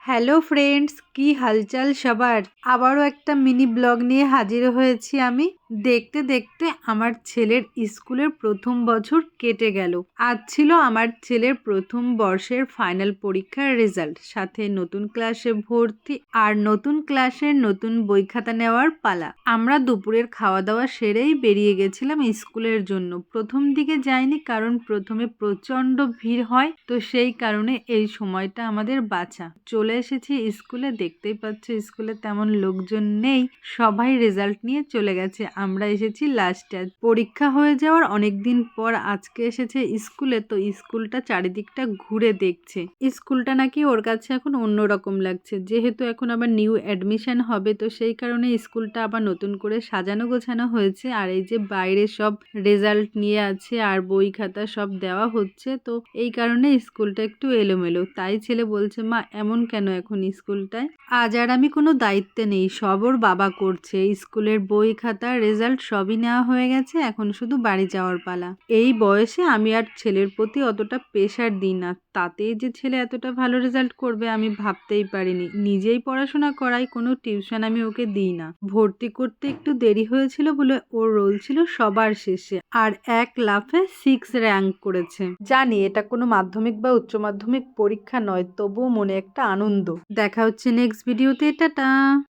Hello friends, কি হালচাল সবার। আবারও একটা মিনি ব্লগ নিয়ে হাজির হয়েছি আমি। দেখতে দেখতে আমার ছেলের স্কুলের প্রথম বছর কেটে গেল। আজ ছিল আমার ছেলের প্রথম বর্ষের ফাইনাল পরীক্ষার রেজাল্ট, সাথে নতুন ক্লাসে ভর্তি আর নতুন ক্লাসের নতুন বই খাতা নেওয়ার পালা। আমরা দুপুরের খাওয়া দাওয়া সেরেই বেরিয়ে গেছিলাম স্কুলের জন্য। প্রথম দিকে যাইনি, কারণ প্রথমে প্রচন্ড ভিড় হয়, তো সেই কারণে এই সময়টা আমাদের বাঁচা। চলে এসেছি স্কুলে, দেখতেই পাচ্ছ স্কুলে তেমন লোকজন নেই, সবাই রেজাল্ট নিয়ে চলে গেছে। আমরা এসেছি লাস্টে। পরীক্ষা হয়ে যাওয়ার অনেকদিন পর আজকে এসেছে স্কুলে, তো স্কুলটা চারিদিকটা ঘুরে দেখছে। স্কুলটা নাকি ওর কাছে এখন অন্যরকম লাগছে, যেহেতু এখন আবার নিউ অ্যাডমিশন হবে, তো সেই কারণে স্কুলটা আবার নতুন করে সাজানো গোছানো হয়েছে। আর এই যে বাইরে সব রেজাল্ট নিয়ে আছে আর বই খাতা সব দেওয়া হচ্ছে, তো এই কারণে স্কুলটা একটু এলোমেলো। তাই ছেলে বলছে, মা এমন কেন এখন স্কুলটায়? আজ আর আমি কোনো দায়িত্বে নেই, সব ওর বাবা করছে। স্কুলের বই খাতা রেজাল্ট সবই নেওয়া হয়ে গেছে, এখন শুধু বাড়ি যাওয়ার পালা। এই বয়সে আমি আর ছেলের প্রতি অতটা প্রেশার দিই না, তাতেই যে ছেলে এতটা ভালো রেজাল্ট করবে আমি ভাবতেই পারিনি। নিজেই পড়াশোনা করাই, কোনো টিউশন আমি ওকে দিই না। ভর্তি করতে একটু দেরি হয়েছিল বলে ওর রোল ছিল সবার শেষে, আর এক লাফে 6 র্যাঙ্ক করেছে। জানি এটা কোনো মাধ্যমিক বা উচ্চ মাধ্যমিক পরীক্ষা নয়, তবুও মনে একটা আনন্দ। দেখা হচ্ছে নেক্সট ভিডিওতে। টাটা।